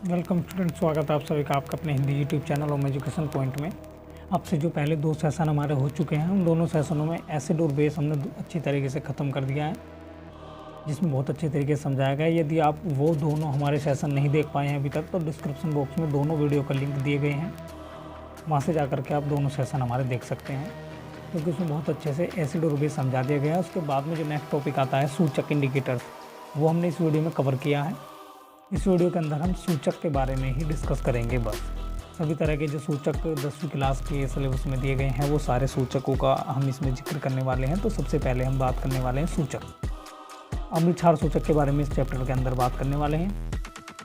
Welcome student, स्वागत है आप सभी का आपका अपने Hindi YouTube channel home education point में। आपसे जो पहले 2 सेशन हमारे हो चुके हैं, उन दोनों सेशनों में एसिड और बेस हमने अच्छी तरीके से ख़त्म कर दिया है, जिसमें बहुत अच्छे तरीके से समझाया गया है। यदि आप वो दोनों हमारे सेशन नहीं देख पाए हैं अभी तक, तो डिस्क्रिप्शन बॉक्स में दोनों वीडियो का लिंक दिए गए हैं, वहाँ से जा के आप दोनों सेशन हमारे देख सकते हैं, क्योंकि उसमें बहुत अच्छे से एसिड और बेस समझा दिया गया है। उसके बाद में जो नेक्स्ट टॉपिक आता है सूचक इंडिकेटर्स, वो हमने इस वीडियो में कवर किया है। इस वीडियो के अंदर हम सूचक के बारे में ही डिस्कस करेंगे। बस सभी तरह के जो सूचक 10वीं क्लास के सिलेबस में दिए गए हैं, वो सारे सूचकों का हम इसमें जिक्र करने वाले हैं। तो सबसे पहले हम बात करने वाले हैं सूचक, अम्लीय क्षार सूचक के बारे में इस चैप्टर के अंदर बात करने वाले हैं।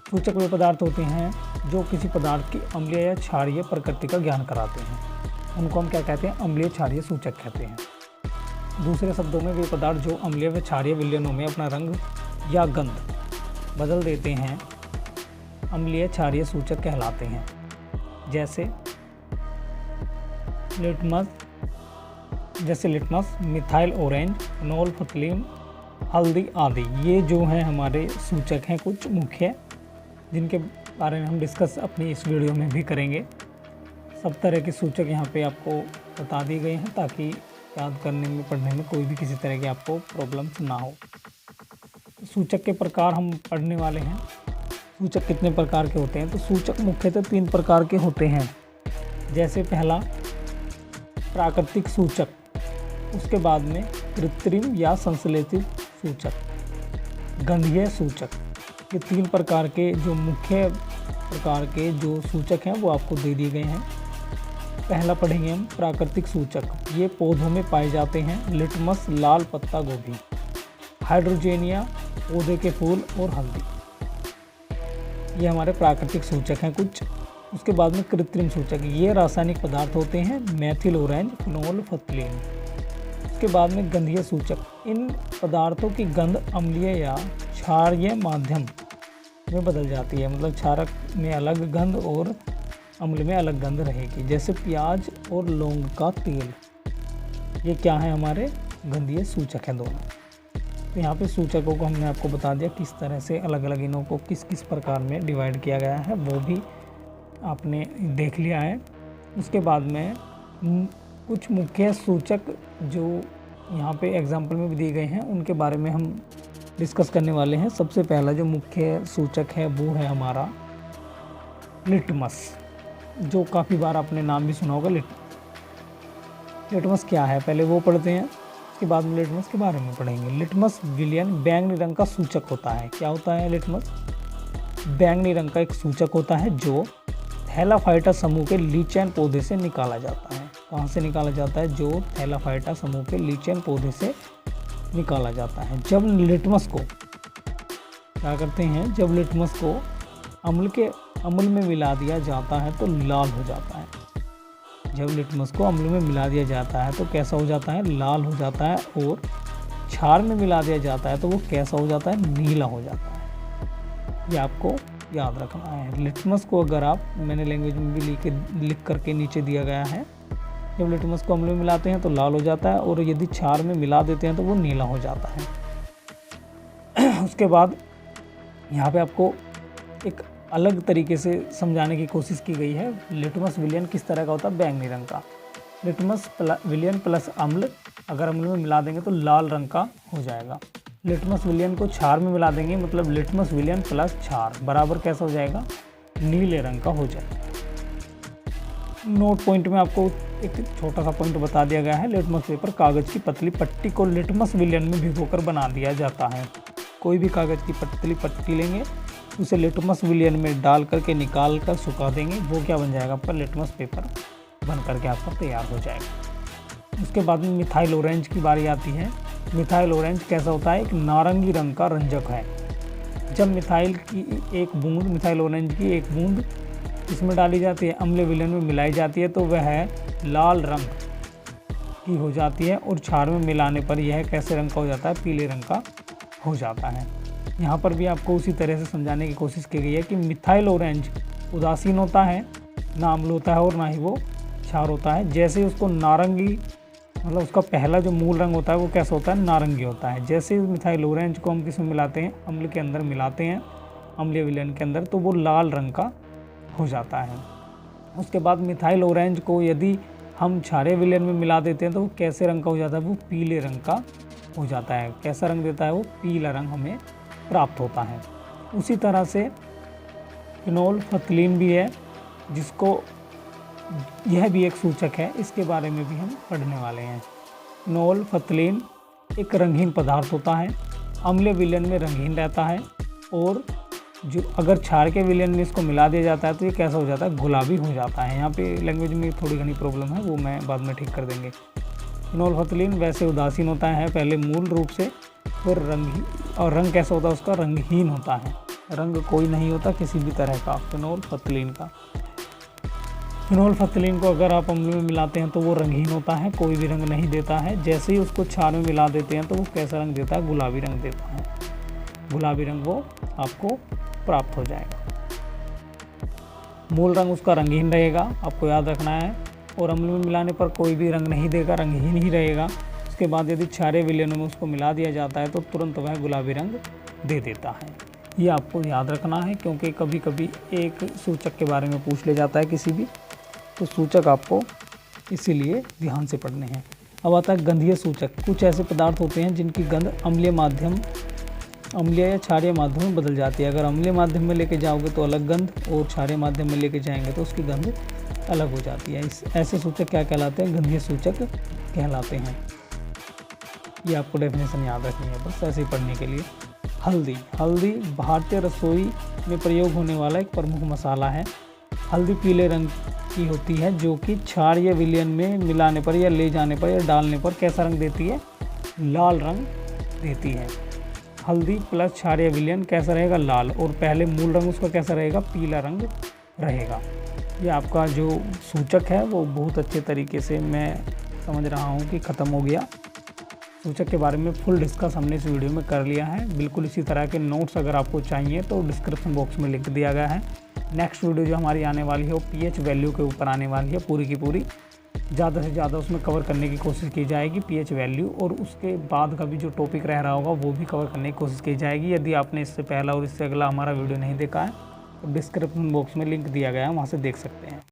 सूचक वे पदार्थ होते हैं जो किसी पदार्थ की अम्लीय या क्षारीय प्रकृति का ज्ञान कराते हैं, उनको हम क्या कहते हैं? अम्लीय क्षारीय सूचक कहते हैं। दूसरे शब्दों में वे पदार्थ जो अम्लीय व क्षारीय विलयनों में अपना रंग या गंध बदल देते हैं, अम्लीय क्षारीय सूचक कहलाते हैं। जैसे लिटमस, मिथाइल ऑरेंज, फिनोल फथलीन, हल्दी आदि। ये जो हैं हमारे सूचक हैं कुछ मुख्य, जिनके बारे में हम डिस्कस अपनी इस वीडियो में भी करेंगे। सब तरह के सूचक यहाँ पे आपको बता दिए गए हैं, ताकि याद करने में, पढ़ने में कोई भी किसी तरह की आपको प्रॉब्लम्स ना हो। सूचक के प्रकार हम पढ़ने वाले हैं। सूचक कितने प्रकार के होते हैं? तो सूचक मुख्यतः 3 प्रकार के होते हैं। जैसे पहला प्राकृतिक सूचक, उसके बाद में कृत्रिम या संश्लेषित सूचक, गंधीय सूचक। ये 3 प्रकार के जो मुख्य प्रकार के जो सूचक हैं वो आपको दे दिए गए हैं। पहला पढ़ेंगे हम प्राकृतिक सूचक। ये पौधों में पाए जाते हैं। लिटमस, लाल पत्ता गोभी, हाइड्रोजेनिया, पौधे के फूल और हल्दी। ये हमारे प्राकृतिक सूचक हैं कुछ। उसके बाद में कृत्रिम सूचक, ये रासायनिक पदार्थ होते हैं। Methyl orange, phenolphthalein. उसके बाद में गंधीय सूचक, इन पदार्थों की गंध अम्लीय या क्षारीय माध्यम में बदल जाती है, मतलब क्षारक में अलग गंध और अम्ल में अलग गंध रहेगी। जैसे प्याज और लौंग का तेल। ये क्या है? हमारे गंधीय सूचक हैं दोनों। तो यहाँ पे सूचकों को हमने आपको बता दिया किस तरह से अलग अलग इनों को किस किस प्रकार में डिवाइड किया गया है, वो भी आपने देख लिया है। उसके बाद में कुछ मुख्य सूचक जो यहाँ पे एग्जाम्पल में भी दिए गए हैं, उनके बारे में हम डिस्कस करने वाले हैं। सबसे पहला जो मुख्य सूचक है वो है हमारा लिटमस, जो काफ़ी बार आपने नाम भी सुना होगा। लिटमस क्या है पहले वो पढ़ते हैं, उसके बाद में लिटमस के बारे में पढ़ेंगे। लिटमस विलयन बैंगनी रंग का सूचक होता है। क्या होता है लिटमस? बैंगनी रंग का एक सूचक होता है, जो थैलाफाइटा समूह के लीचेन पौधे से निकाला जाता है। कहाँ से निकाला जाता है? जो थैलाफाइटा समूह के लीचेन पौधे से निकाला जाता है। जब लिटमस को क्या करते हैं? जब लिटमस को अम्ल में मिला दिया जाता है तो लाल हो जाता है। जब लिटमस को अम्ल में मिला दिया जाता है तो कैसा हो जाता है? लाल हो जाता है। और क्षार में मिला दिया जाता है तो वो कैसा हो जाता है? नीला हो जाता है। ये आपको याद रखना है। लिटमस को अगर आप, मैंने लैंग्वेज में भी लिख करके नीचे दिया गया है, जब लिटमस को अम्ल में मिलाते हैं तो लाल हो जाता है, और यदि क्षार में मिला देते हैं तो वो नीला हो जाता है। उसके बाद यहाँ पे आपको एक अलग तरीके से समझाने की कोशिश की गई है। लिटमस विलयन किस तरह का होता है? बैंगनी रंग का। लिटमस विलयन प्लस अम्ल, अगर अम्ल में मिला देंगे तो लाल रंग का हो जाएगा। लिटमस विलयन को क्षार में मिला देंगे, मतलब लिटमस विलयन प्लस क्षार बराबर कैसा हो जाएगा? नीले रंग का हो जाएगा। नोट पॉइंट में आपको एक छोटा सा पॉइंट बता दिया गया है। लिटमस पेपर, कागज की पतली पट्टी को लिटमस विलयन में भिगोकर बना दिया जाता है। कोई भी कागज की पतली पट्टी लेंगे, उसे लिटमस विलयन में डाल करके निकाल कर सुखा देंगे, वो क्या बन जाएगा? आपका लिटमस पेपर बन करके आपका तैयार हो जाएगा। उसके बाद में मिथाइल ऑरेंज की बारी आती है। मिथाइल ऑरेंज कैसा होता है? एक नारंगी रंग का रंजक है। जब मिथाइल ऑरेंज की एक बूंद इसमें डाली जाती है, अम्ल विलयन में मिलाई जाती है, तो वह लाल रंग की हो जाती है, और क्षार में मिलाने पर यह कैसे रंग का हो जाता है? पीले रंग का हो जाता है। यहाँ पर भी आपको उसी तरह से समझाने की कोशिश की गई है कि मिथाइल ऑरेंज उदासीन होता है, ना अम्ल होता है और ना ही वो क्षार होता है। जैसे ही उसको नारंगी, मतलब उसका पहला जो मूल रंग होता है वो कैसा होता है? नारंगी होता है। जैसे मिथाइल ऑरेंज को हम किस में मिलाते हैं? अम्ल के अंदर मिलाते हैं, अम्लीय विलयन के अंदर, तो वो लाल रंग का हो जाता है। उसके बाद मिथाइल ऑरेंज को यदि हम क्षारीय विलयन में मिला देते हैं तो वो कैसे रंग का हो जाता है, वो पीले रंग का हो जाता है। कैसा रंग देता है, वो पीला रंग हमें प्राप्त होता है। उसी तरह से फिनोल्फथलीन भी है, जिसको यह भी एक सूचक है, इसके बारे में भी हम पढ़ने वाले हैं। फिनोल्फथलीन एक रंगहीन पदार्थ होता है, अम्लीय विलयन में रंगहीन रहता है, और जो अगर क्षार के विलयन में इसको मिला दिया जाता है तो ये कैसा हो जाता है, गुलाबी हो जाता है। यहाँ पे लैंग्वेज में थोड़ी घनी प्रॉब्लम है, वो मैं बाद में ठीक कर देंगे। फिनोल्फथलीन वैसे उदासीन होता है पहले मूल रूप से, फिर रंगहीन, और रंग कैसा होता है उसका, रंगहीन होता है, रंग कोई नहीं होता किसी भी तरह का फिनोल्फथलीन का। फिनोल्फथलीन को अगर आप अम्ल में मिलाते हैं तो वो रंगहीन होता है, कोई भी रंग नहीं देता है। जैसे ही उसको क्षार में मिला देते हैं तो वो कैसा रंग देता है, गुलाबी रंग देता है। गुलाबी रंग वो आपको प्राप्त हो जाएगा। मूल रंग उसका रंगहीन रहेगा, आपको याद रखना है, और अम्ल में मिलाने पर कोई भी रंग नहीं देगा, रंगहीन ही रहेगा। उसके बाद यदि क्षारीय विलयनों में उसको मिला दिया जाता है तो तुरंत वह गुलाबी रंग दे देता है। ये आपको याद रखना है, क्योंकि कभी कभी एक सूचक के बारे में पूछ ले जाता है किसी भी, तो सूचक आपको इसीलिए ध्यान से पढ़ने हैं। अब आता है गंधीय सूचक। कुछ ऐसे पदार्थ होते हैं जिनकी गंध अम्लीय या क्षारीय माध्यम में बदल जाती है। अगर अम्लीय माध्यम में लेके जाओगे तो अलग गंध, और क्षारीय माध्यम में लेके जाएंगे तो उसकी गंध अलग हो जाती है। ऐसे सूचक क्या कहलाते हैं, गंधीय सूचक कहलाते हैं। ये आपको डेफिनेशन याद रखनी है बस ऐसे ही पढ़ने के लिए। हल्दी भारतीय रसोई में प्रयोग होने वाला एक प्रमुख मसाला है। हल्दी पीले रंग की होती है, जो कि क्षारीय विलयन में मिलाने पर या ले जाने पर या डालने पर कैसा रंग देती है, लाल रंग देती है। हल्दी प्लस क्षारीय विलयन कैसा रहेगा, लाल, और पहले मूल रंग उसका कैसा रहेगा, पीला रंग रहेगा। ये आपका जो सूचक है वो बहुत अच्छे तरीके से मैं समझ रहा हूँ कि ख़त्म हो गया। सूचक के बारे में फुल डिस्कस हमने इस वीडियो में कर लिया है। बिल्कुल इसी तरह के नोट्स अगर आपको चाहिए तो डिस्क्रिप्शन बॉक्स में लिख दिया गया है। नेक्स्ट वीडियो जो हमारी आने वाली है वो पीएच वैल्यू के ऊपर आने वाली है, पूरी की पूरी। ज़्यादा से ज़्यादा उसमें कवर करने की कोशिश की जाएगी पीएच वैल्यू, और उसके बाद का भी जो टॉपिक रह रहा होगा वो भी कवर करने की कोशिश की जाएगी। यदि आपने इससे पहला और इससे अगला हमारा वीडियो नहीं देखा है तो डिस्क्रिप्शन बॉक्स में लिंक दिया गया है, वहाँ से देख सकते हैं।